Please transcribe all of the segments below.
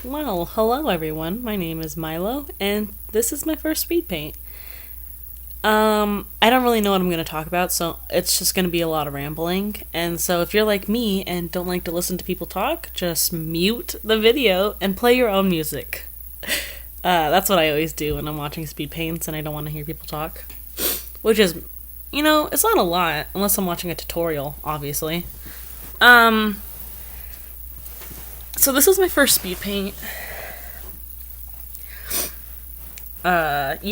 Well, hello everyone. My name is Milo, and this is my first speed paint. I don't really know what I'm going to talk about, so it's just going to be a lot of rambling. And so if you're like me and don't like to listen to people talk, just mute the video and play your own music. That's what I always do when I'm watching speed paints and I don't want to hear people talk. Which is, it's not a lot, unless I'm watching a tutorial, obviously. So this is my first speed paint. This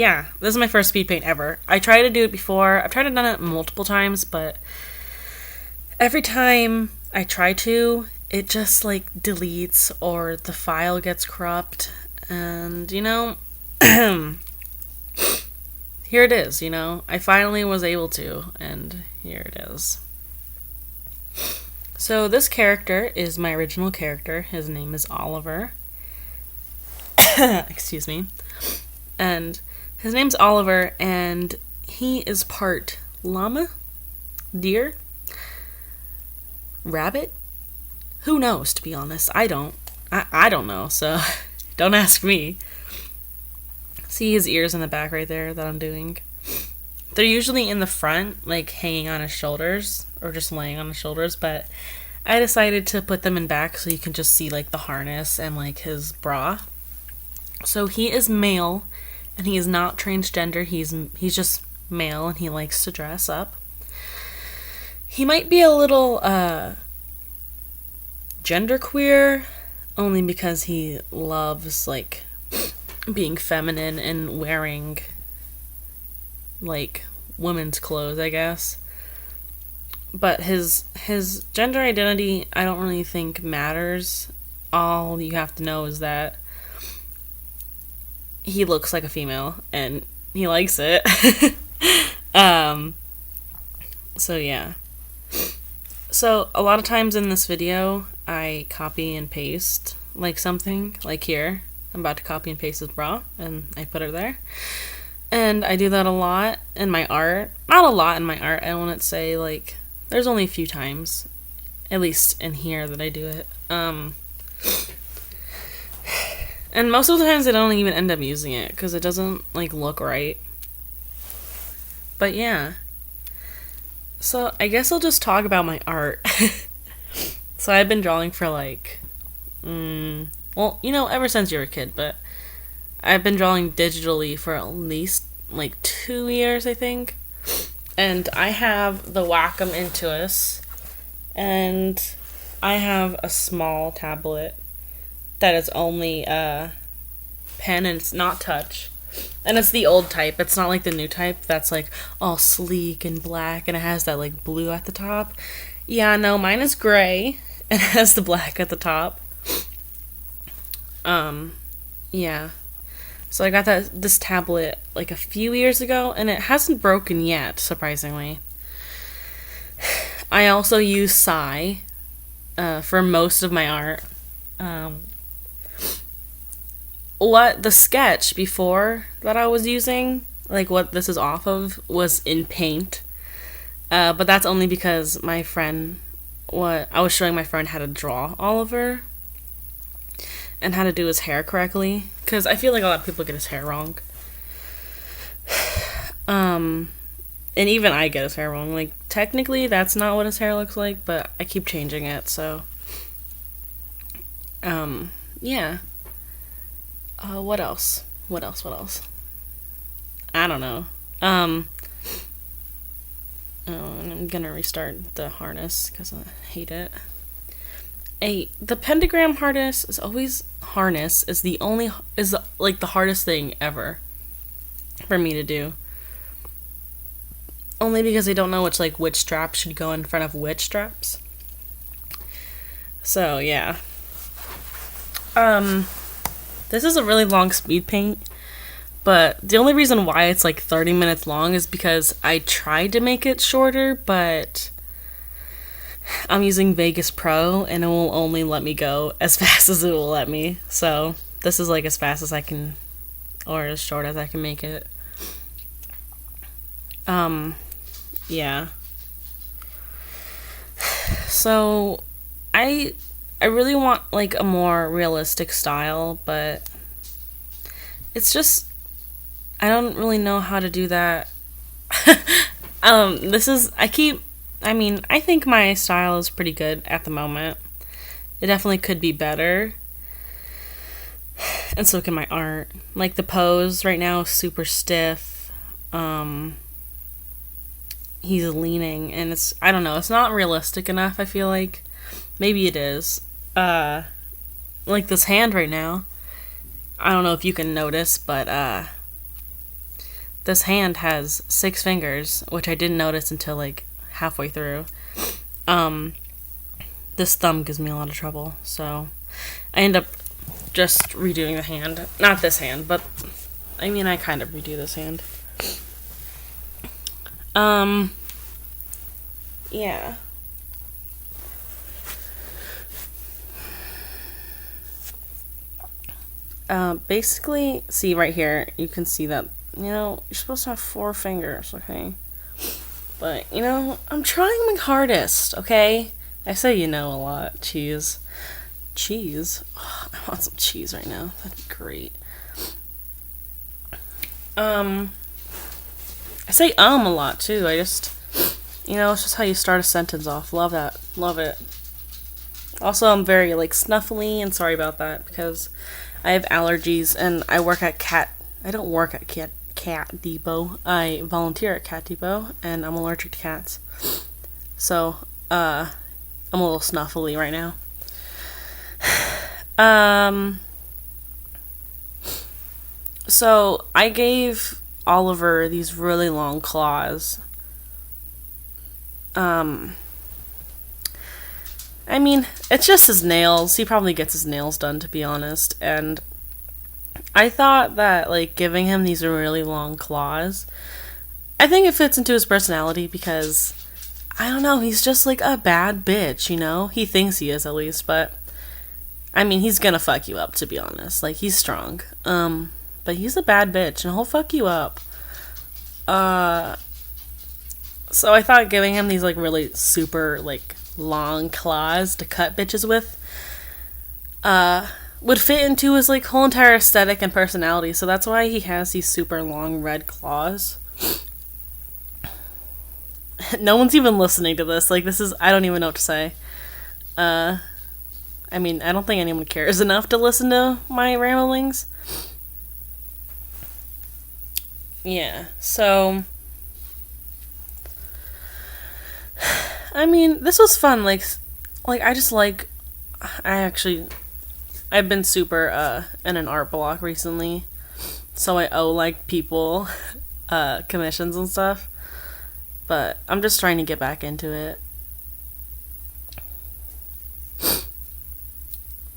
is my first speed paint ever. I tried to do it before. I've tried to do it multiple times, but every time I try to, it just deletes or the file gets corrupt. And here it is, I finally was able to, and here it is. So this character is my original character. His name is Oliver. Excuse me. And his name's Oliver, and he is part llama, deer, rabbit. Who knows, to be honest? I don't know, so don't ask me. See his ears in the back right there that I'm doing? They're usually in the front, hanging on his shoulders, or just laying on his shoulders, but I decided to put them in back so you can just see, the harness and, his bra. So he is male, and he is not transgender. He's just male, and he likes to dress up. He might be a little, genderqueer, only because he loves, being feminine and wearing, women's clothes, I guess. But his gender identity, I don't really think matters. All you have to know is that he looks like a female, and he likes it. So yeah. So a lot of times in this video, I copy and paste, something, here. I'm about to copy and paste his bra, and I put it there. And I do that a lot in my art. Not a lot in my art, I wouldn't say, there's only a few times, at least in here, that I do it. And most of the times I don't even end up using it, because it doesn't, look right. But yeah. So I guess I'll just talk about my art. So I've been drawing for, ever since you were a kid, but I've been drawing digitally for at least, 2 years, I think. And I have the Wacom Intuos, and I have a small tablet that is only pen, and it's not touch. And it's the old type. It's not the new type that's all sleek and black, and it has that blue at the top. Yeah, no, mine is gray and it has the black at the top. Yeah. So I got this tablet a few years ago, and it hasn't broken yet, surprisingly. I also use Sai for most of my art. What the sketch before that I was using, what this is off of, was in Paint. But that's only because I was showing my friend how to draw Oliver and how to do his hair correctly, because I feel a lot of people get his hair wrong. And even I get his hair wrong. Technically, that's not what his hair looks like, but I keep changing it, so. Yeah. What else? I don't know. I'm gonna restart the harness, because I hate it. The pentagram harness is the hardest thing ever for me to do. Only because I don't know which strap should go in front of which straps. So yeah. This is a really long speed paint, but the only reason why it's 30 minutes long is because I tried to make it shorter, but I'm using Vegas Pro, and it will only let me go as fast as it will let me. So this is as fast as I can, or as short as I can make it. Yeah. So I I really want like a more realistic style, but it's just I don't really know how to do that. I think my style is pretty good at the moment. It definitely could be better. And so can my art. Like the pose right now is super stiff. He's leaning and I don't know, it's not realistic enough, I feel like. Maybe it is. Like this hand right now. I don't know if you can notice, but this hand has 6 fingers, which I didn't notice until like halfway through. This thumb gives me a lot of trouble, so I end up just redoing the hand. Not this hand, but I kind of redo this hand. Yeah. Basically, see right here, you can see that, you're supposed to have 4 fingers, okay? But, I'm trying my hardest, okay? I say a lot. Cheese. Cheese? Oh, I want some cheese right now. That'd be great. I say a lot, too. I just, it's just how you start a sentence off. Love that. Love it. Also, I'm very, snuffly, and sorry about that, because I have allergies, and I don't work at Cat Depot. I volunteer at Cat Depot, and I'm allergic to cats. So, I'm a little snuffly right now. So, I gave Oliver these really long claws. It's just his nails. He probably gets his nails done, to be honest. And I thought that, giving him these really long claws, I think it fits into his personality because, I don't know, he's just, a bad bitch, He thinks he is, at least, but, he's gonna fuck you up, to be honest. He's strong. But he's a bad bitch, and he'll fuck you up. So I thought giving him these, really super, long claws to cut bitches with, would fit into his, whole entire aesthetic and personality. So that's why he has these super long red claws. No one's even listening to this. I don't even know what to say. I don't think anyone cares enough to listen to my ramblings. Yeah, so this was fun. I've been super in an art block recently, so I owe people commissions and stuff. But I'm just trying to get back into it.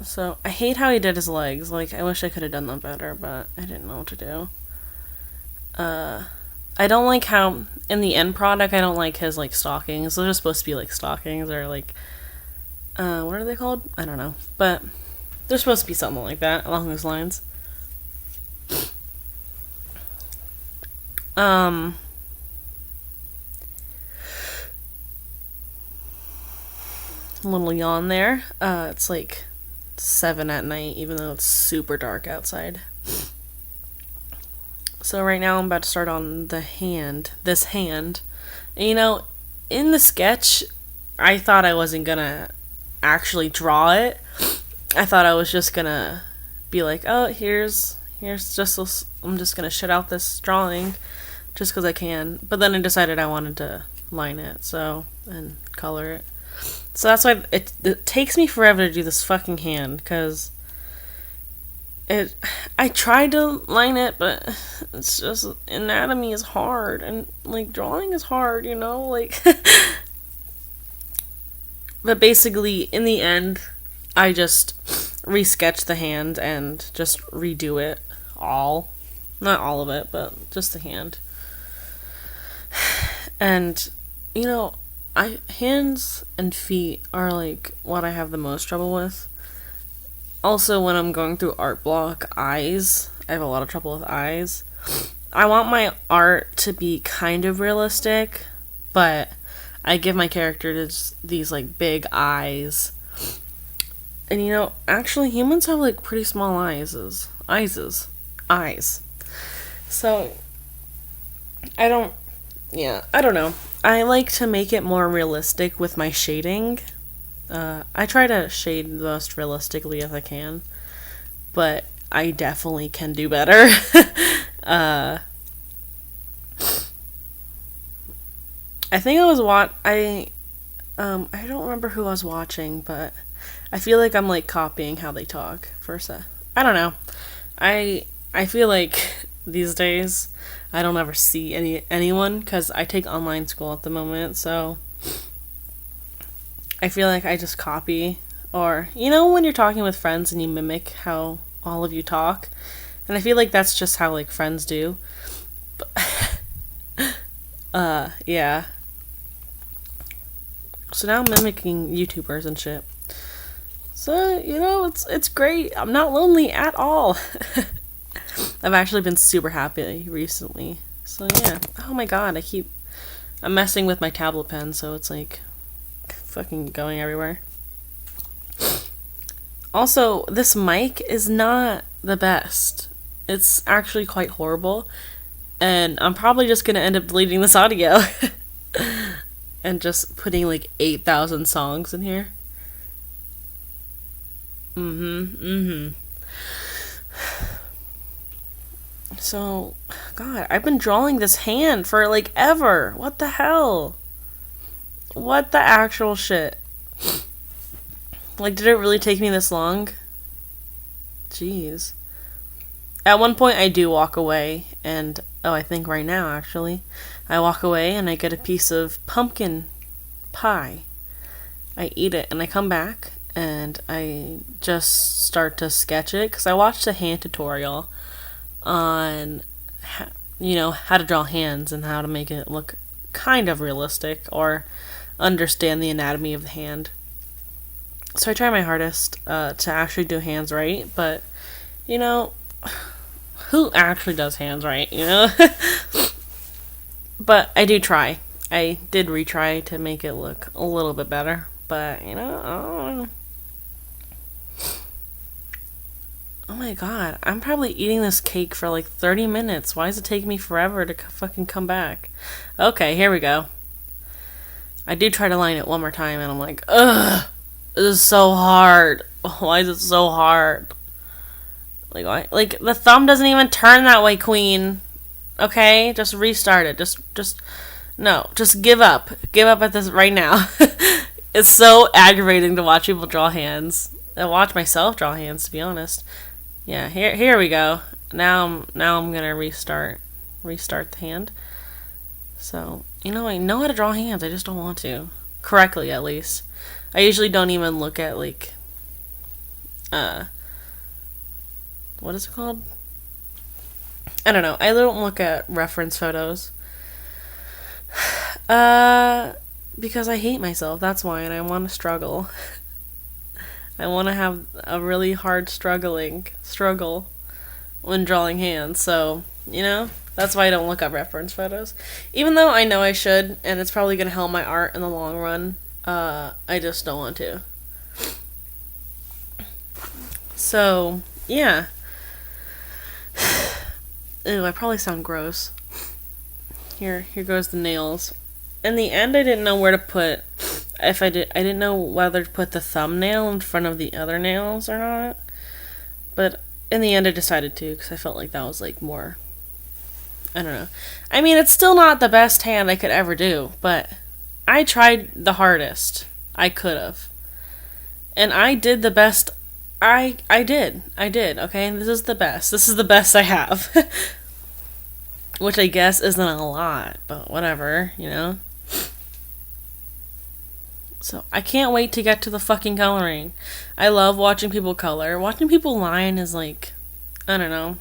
So I hate how he did his legs. I wish I could have done that better, but I didn't know what to do. I don't like how in the end product I don't like his stockings. They're just supposed to be stockings or what are they called? I don't know. But they're supposed to be something like that, along those lines. A little yawn there. It's 7 at night, even though it's super dark outside. So right now I'm about to start on this hand. And, in the sketch, I thought I wasn't gonna actually draw it. I thought I was just gonna be oh, here's just this, I'm just gonna shit out this drawing just because I can. But then I decided I wanted to line it, and color it. So that's why it takes me forever to do this fucking hand, because I tried to line it, but it's just, anatomy is hard, and, drawing is hard, But basically, in the end, I just resketched the hand and just redo it all. Not all of it, but just the hand. And, hands and feet are, what I have the most trouble with. Also, when I'm going through art block, eyes. I have a lot of trouble with eyes. I want my art to be kind of realistic, but I give my character these, big eyes. And you know, actually humans have like pretty small eyes. Eyes. So I don't know. I like to make it more realistic with my shading. I try to shade the most realistically as I can, but I definitely can do better. I think I don't remember who I was watching, but I feel like I'm like copying how they talk for a sec. I don't know. I feel like these days I don't ever see anyone because I take online school at the moment, so I feel like I just copy, or you know when you're talking with friends and you mimic how all of you talk, and I feel like that's just how like friends do. Yeah. So now I'm mimicking YouTubers and shit. So, you know, it's great. I'm not lonely at all. I've actually been super happy recently. So yeah. Oh my god, I'm messing with my tablet pen, so it's like fucking going everywhere. Also, this mic is not the best. It's actually quite horrible. And I'm probably just gonna end up deleting this audio. And just putting like 8,000 songs in here. So, God, I've been drawing this hand for like ever. What the hell? What the actual shit? Like, did it really take me this long? Jeez. At one point, I do walk away, and I think right now, actually, I walk away and I get a piece of pumpkin pie. I eat it, and I come back, and I just start to sketch it, because I watched a hand tutorial on, how to draw hands and how to make it look kind of realistic, or understand the anatomy of the hand. So I try my hardest to actually do hands right, but, you know, who actually does hands right, you know? But I do try. I did retry to make it look a little bit better, but, you know, I don't know. Oh my god, I'm probably eating this cake for like 30 minutes. Why does it take me forever to fucking come back? Okay, here we go. I do try to line it one more time, and I'm like, ugh, this is so hard. Why is it so hard? Like, why? Like, the thumb doesn't even turn that way, queen. Okay? Just restart it. No, just give up. Give up at this right now. It's so aggravating to watch people draw hands. I watch myself draw hands, to be honest. Yeah, here we go. Now I'm gonna restart the hand. So, you know, I know how to draw hands, I just don't want to. Correctly, at least. I usually don't even look at, like, what is it called? I don't know. I don't look at reference photos. Because I hate myself, that's why, and I want to struggle. I want to have a really hard struggle when drawing hands, so, you know, that's why I don't look up reference photos. Even though I know I should, and it's probably going to help my art in the long run, I just don't want to. So, yeah. Ew, I probably sound gross. Here goes the nails. In the end, I didn't know where to put... I didn't know whether to put the thumbnail in front of the other nails or not. But in the end, I decided to, because I felt like that was, like, more... I don't know. I mean, it's still not the best hand I could ever do, but I tried the hardest I could have. And I did the best I did, okay? This is the best. This is the best I have. Which I guess isn't a lot, but whatever, you know? So, I can't wait to get to the fucking coloring. I love watching people color. Watching people line is like, I don't know.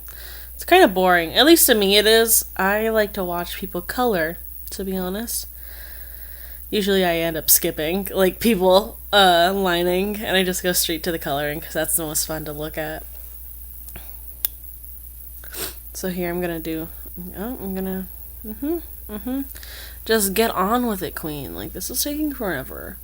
It's kind of boring. At least to me it is. I like to watch people color, to be honest. Usually I end up skipping, like, people lining, and I just go straight to the coloring, because that's the most fun to look at. So here I'm gonna do... Just get on with it, queen. Like, this is taking forever.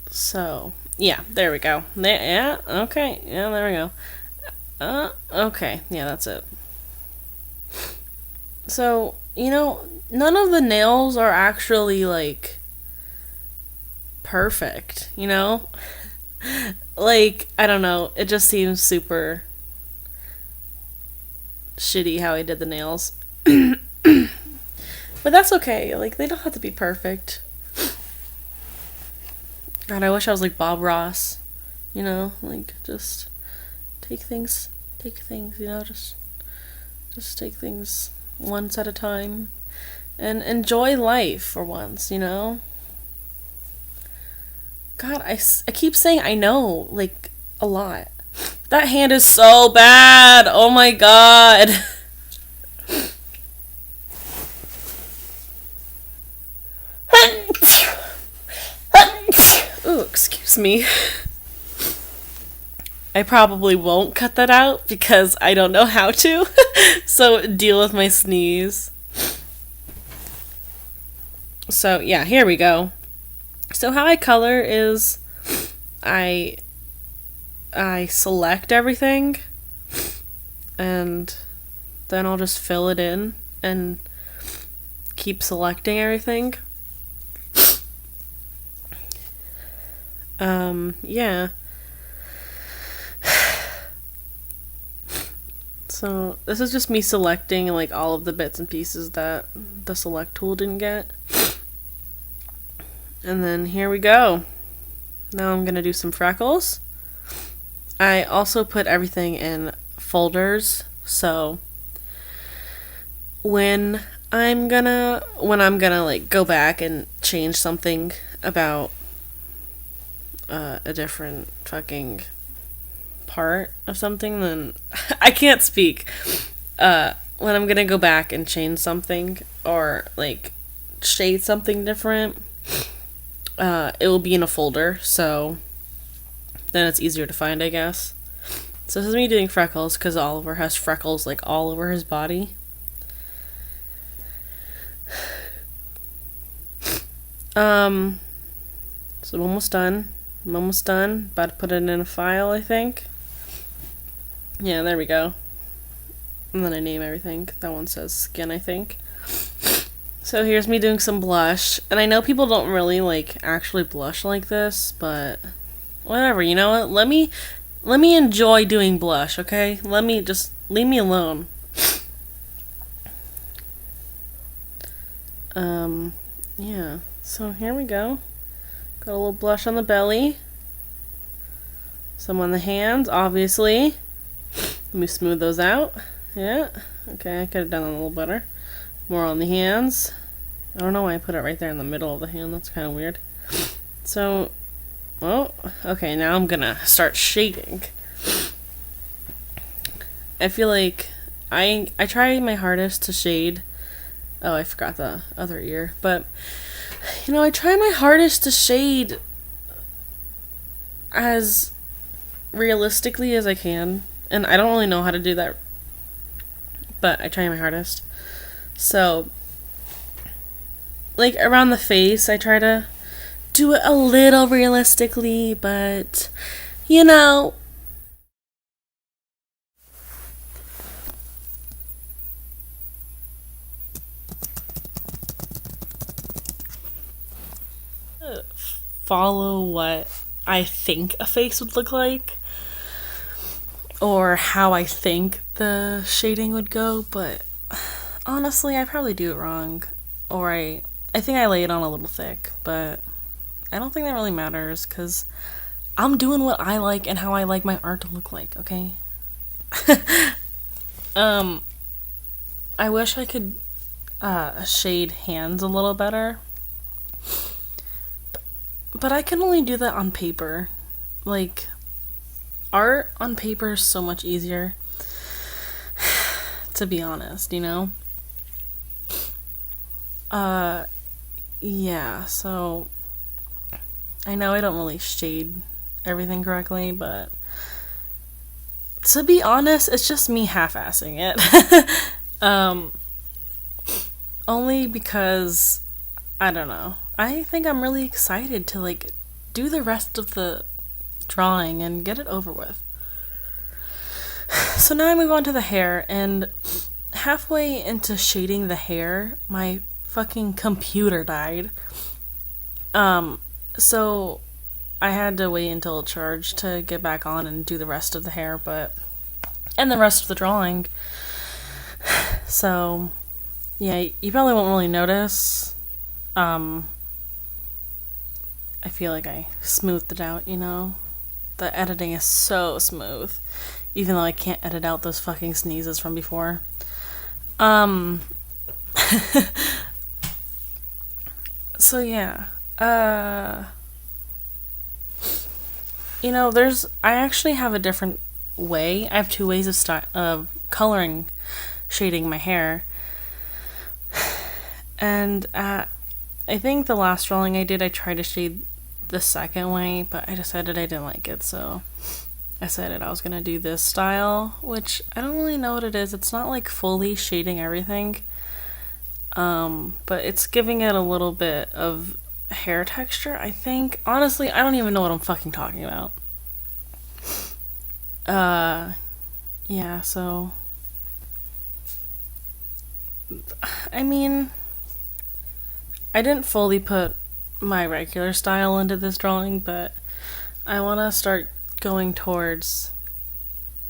So, yeah, there we go. Yeah, okay. Yeah, there we go. Okay. Yeah, that's it. So, none of the nails are actually, like, perfect, Like, I don't know. It just seems super shitty how I did the nails. But that's okay. Like, they don't have to be perfect. God, I wish I was like Bob Ross. Like, just take things, just take things once at a time. And enjoy life for once. God, I keep saying I know, like, a lot. That hand is so bad. Oh my god. Ooh, excuse me. I probably won't cut that out because I don't know how to. So deal with my sneeze. So yeah, here we go. So how I color is I select everything and then I'll just fill it in and keep selecting everything. Yeah. So this is just me selecting like all of the bits and pieces that the select tool didn't get. And then here we go. Now I'm gonna do some freckles. I also put everything in folders, so when I'm gonna like go back and change something about a different fucking part of something, then I can't speak. When I'm gonna go back and change something or like shade something different, it will be in a folder, so then it's easier to find, I guess. So this is me doing freckles because Oliver has freckles like all over his body. So I'm almost done. About to put it in a file, I think. Yeah, there we go. And then I name everything. That one says skin, I think. So here's me doing some blush. And I know people don't really like actually blush like this, but whatever, you know what? Let me enjoy doing blush, okay? Leave me alone. Yeah. So here we go. Got a little blush on the belly. Some on the hands, obviously. Let me smooth those out. Yeah. Okay, I could have done that a little better. More on the hands. I don't know why I put it right there in the middle of the hand. That's kind of weird. So, okay, now I'm gonna start shading. I feel like I try my hardest to shade. Oh, I forgot the other ear. But, I try my hardest to shade as realistically as I can. And I don't really know how to do that, but I try my hardest. So, like, around the face, I try to do it a little realistically, but, follow what I think a face would look like, or how I think the shading would go, but honestly, I probably do it wrong, or I think I lay it on a little thick, but I don't think that really matters, because I'm doing what I like and how I like my art to look like, okay? I wish I could shade hands a little better, but I can only do that on paper. Like, art on paper is so much easier, to be honest, Yeah, so I know I don't really shade everything correctly, but to be honest, it's just me half-assing it. Only because, I don't know, I think I'm really excited to, like, do the rest of the drawing and get it over with. So now I move on to the hair, and halfway into shading the hair, my fucking computer died. So I had to wait until it charged to get back on and do the rest of the hair, and the rest of the drawing. So, yeah, you probably won't really notice. I feel like I smoothed it out, you know? The editing is so smooth, even though I can't edit out those fucking sneezes from before. So yeah, you know, I actually have a different way. I have two ways of coloring, shading my hair. And I think the last drawing I did, I tried to shade the second way, but I decided I didn't like it, so I decided I was gonna do this style, which I don't really know what it is. It's not like fully shading everything, but it's giving it a little bit of hair texture, I think. Honestly, I don't even know what I'm fucking talking about. Yeah, so I mean, I didn't fully put my regular style into this drawing, but I want to start going towards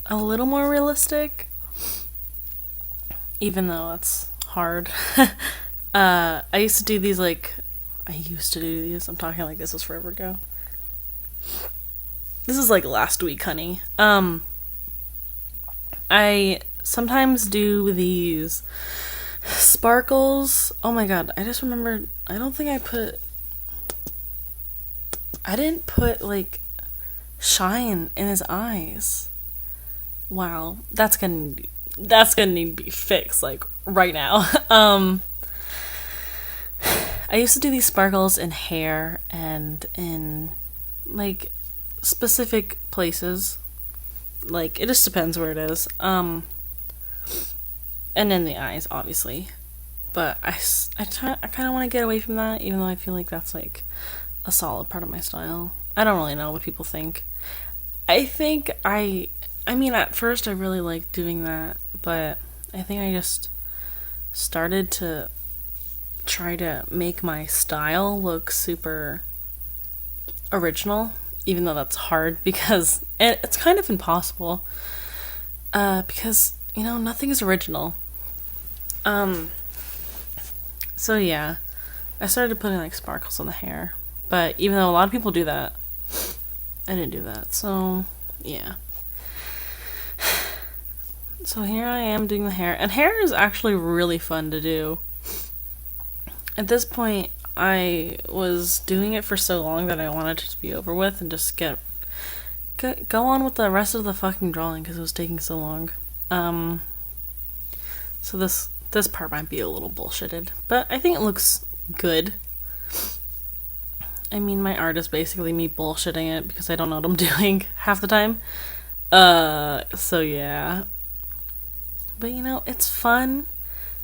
a little more realistic, even though it's hard. I used to do these, I'm talking like this was forever ago. This is like last week, honey. I sometimes do these sparkles. Oh my god, I just remembered, I didn't put like shine in his eyes. Wow, that's gonna need to be fixed like right now. I used to do these sparkles in hair and in like specific places. Like, it just depends where it is. And in the eyes, obviously. But I kind of want to get away from that, even though I feel like that's like a solid part of my style. I don't really know what people think. I mean, at first I really liked doing that, but I think I just started to try to make my style look super original, even though that's hard because it's kind of impossible. Because, you know, nothing's original. So yeah, I started putting like sparkles on the hair, but even though a lot of people do that, I didn't do that. So yeah. So here I am doing the hair, and hair is actually really fun to do. At this point, I was doing it for so long that I wanted it to be over with and just go on with the rest of the fucking drawing because it was taking so long. So this part might be a little bullshitted, but I think it looks good. I mean, my art is basically me bullshitting it because I don't know what I'm doing half the time. So yeah. But you know, it's fun,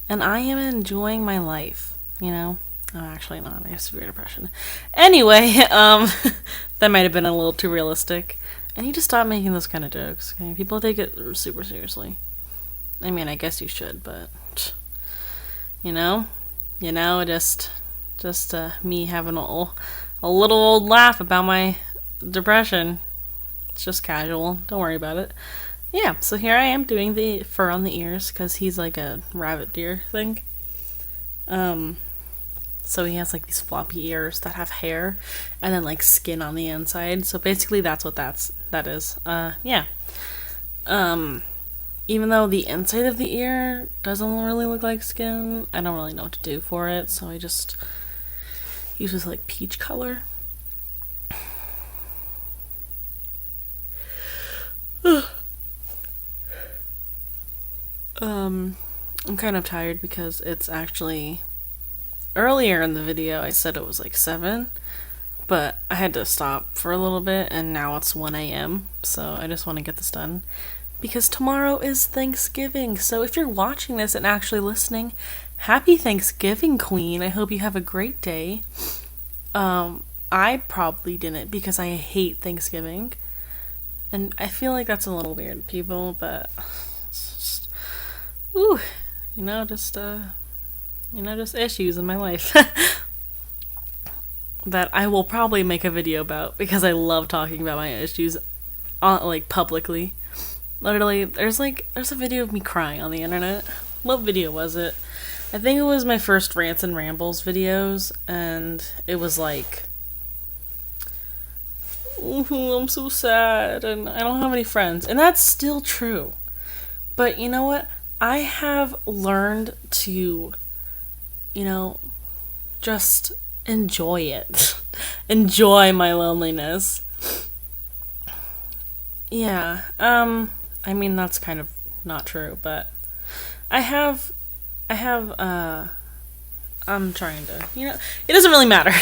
and I am enjoying my life, you know? Oh, actually not, I have severe depression. Anyway, that might have been a little too realistic. I need to stop making those kind of jokes, okay? People take it super seriously. I mean, I guess you should, but, you know, just me having a little old laugh about my depression. It's just casual, don't worry about it. Yeah, so here I am doing the fur on the ears, because he's like a rabbit deer thing. So he has like these floppy ears that have hair, and then like skin on the inside, so basically that's what that is. Yeah. Even though the inside of the ear doesn't really look like skin, I don't really know what to do for it, so I just use this like peach color. I'm kind of tired because it's actually, earlier in the video I said it was like 7, but I had to stop for a little bit and now it's 1 a.m. so I just want to get this done because tomorrow is Thanksgiving. So if you're watching this and actually listening, happy Thanksgiving, Queen. I hope you have a great day. I probably didn't because I hate Thanksgiving. And I feel like that's a little weird, people, but it's just, ooh, just issues in my life that I will probably make a video about because I love talking about my issues, like, publicly. Literally, there's a video of me crying on the internet. What video was it? I think it was my first Rants and Rambles videos, and it was like, I'm so sad, and I don't have any friends. And that's still true. But you know what? I have learned to, just enjoy it. Enjoy my loneliness. Yeah, I mean, that's kind of not true, but I'm trying to, it doesn't really matter.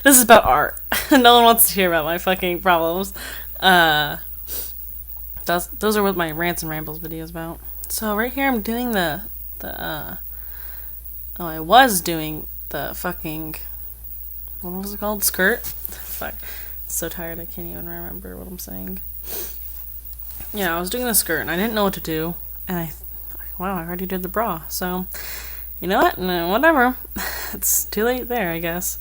This is about art. No one wants to hear about my fucking problems. Those are what my Rants and Rambles videos about. So right here I'm doing I was doing the fucking, what was it called? Skirt? Fuck. So tired I can't even remember what I'm saying. Yeah, I was doing the skirt and I didn't know what to do. And wow, I already did the bra. So, you know what? No, whatever. It's too late there, I guess.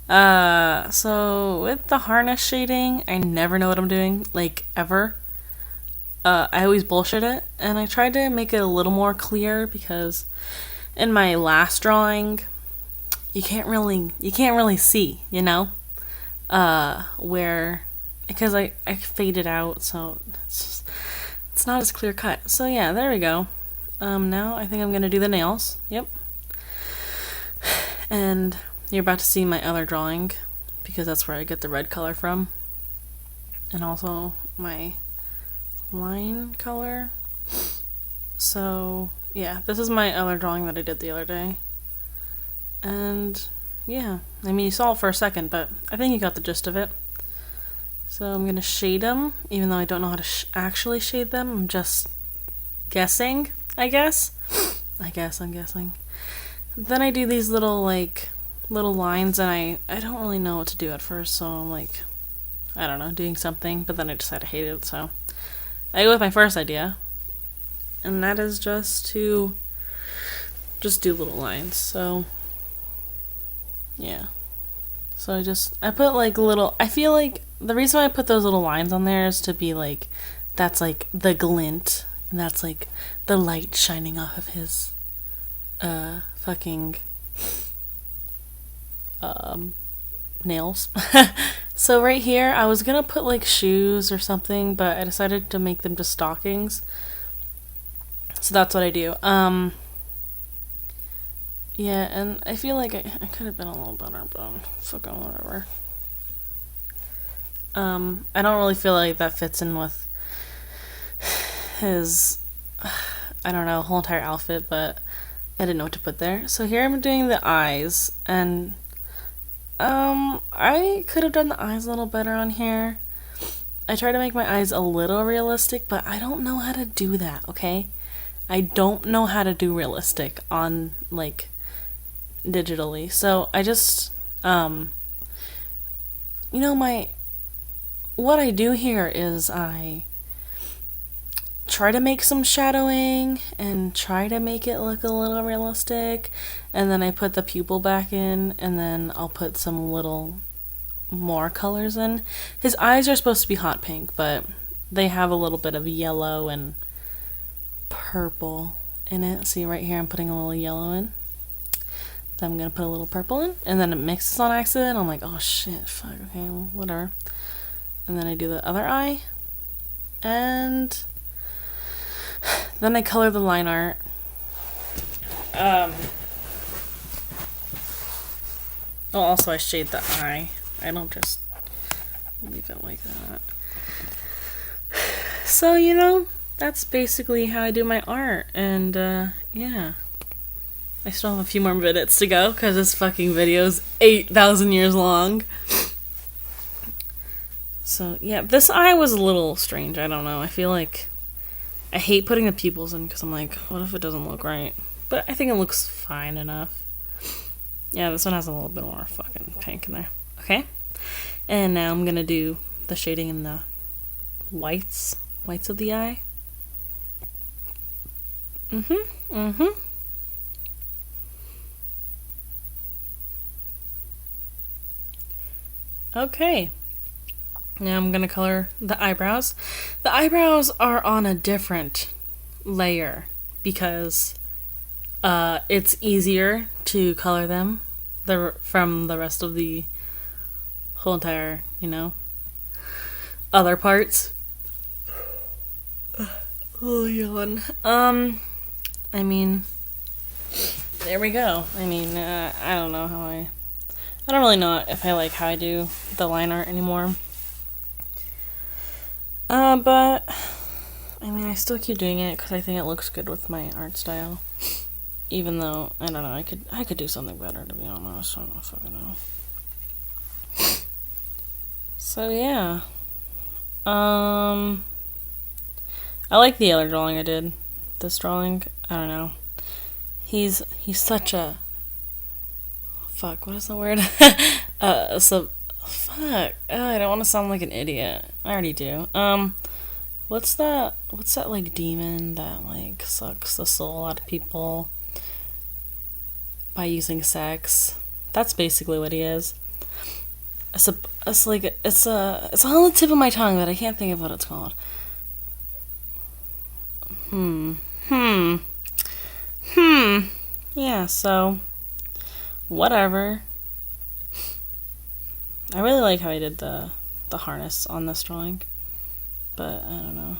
So with the harness shading, I never know what I'm doing, like, ever. I always bullshit it, and I tried to make it a little more clear because in my last drawing, you can't really see, where, because I faded out, so it's not as clear cut. So yeah, there we go. Now I think I'm gonna do the nails. Yep. And you're about to see my other drawing because that's where I get the red color from. And also my line color. So yeah, this is my other drawing that I did the other day. And yeah, I mean, you saw it for a second, but I think you got the gist of it. So I'm gonna shade them, even though I don't know how to actually shade them. I'm just guessing, I'm guessing. Then I do these little lines, and I don't really know what to do at first, so I'm like, I don't know, doing something, but then I decided I hated it, so I go with my first idea, and that is just to do little lines. So yeah, so I put I feel like the reason why I put those little lines on there is to be like, that's like the glint, and that's like the light shining off of his fucking nails. So right here I was gonna put like shoes or something, but I decided to make them just stockings, so that's what I do. Yeah, and I feel like I could have been a little better, but fucking whatever. I don't really feel like that fits in with his, I don't know, whole entire outfit, but I didn't know what to put there. So here I'm doing the eyes, and I could have done the eyes a little better on here. I try to make my eyes a little realistic, but I don't know how to do that, okay? I don't know how to do realistic on, like, digitally. So I just, what I do here is I try to make some shadowing and try to make it look a little realistic, and then I put the pupil back in, and then I'll put some little more colors in. His eyes are supposed to be hot pink, but they have a little bit of yellow and purple in it. See right here, I'm putting a little yellow in. Then I'm gonna put a little purple in, and then it mixes on accident. I'm like, oh shit, fuck, okay, well, whatever. And then I do the other eye, and then I color the line art. Also I shade the eye. I don't just leave it like that. So, that's basically how I do my art. And, yeah. I still have a few more minutes to go, because this fucking video's 8,000 years long. So, yeah, this eye was a little strange. I don't know. I feel like I hate putting the pupils in, because I'm like, what if it doesn't look right? But I think it looks fine enough. Yeah, this one has a little bit more fucking pink in there. Okay? And now I'm gonna do the shading in the whites of the eye. Okay. Now I'm gonna color the eyebrows. The eyebrows are on a different layer because it's easier to color them from the rest of the whole entire, other parts. Oh, yawn. I mean, there we go. I mean, I don't know how I don't really know if I like how I do the line art anymore. But, I mean, I still keep doing it because I think it looks good with my art style. Even though, I don't know, I could do something better, to be honest. I don't fucking know. So, yeah. I like the other drawing I did. This drawing, I don't know. He's such a... Fuck, what is the word? Fuck. I don't want to sound like an idiot. I already do. What's that like demon that like sucks the soul out of people by using sex? That's basically what he is. It's on the tip of my tongue, but I can't think of what it's called. Yeah, so whatever. I really like how I did the harness on this drawing, but I don't know.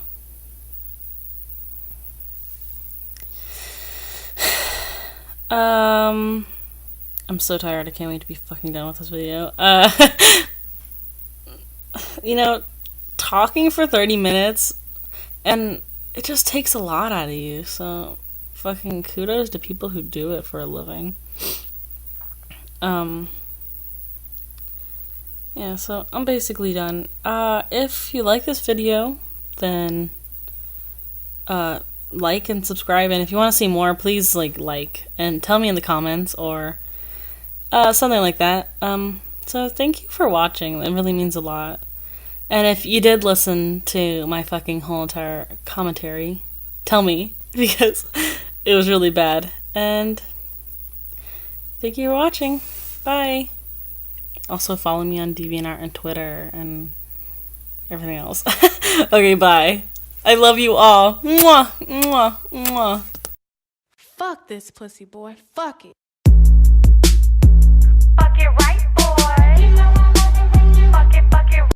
I'm so tired. I can't wait to be fucking done with this video. Talking for 30 minutes, and it just takes a lot out of you, so fucking kudos to people who do it for a living. Yeah, so I'm basically done. If you like this video, then like and subscribe, and if you want to see more, please like and tell me in the comments or something like that. So thank you for watching. It really means a lot. And if you did listen to my fucking whole entire commentary, tell me, because it was really bad. And thank you for watching. Bye. Also follow me on DeviantArt and Twitter and everything else. Okay, bye. I love you all. Mwah, mwah, mwah. Fuck this pussy boy. Fuck it.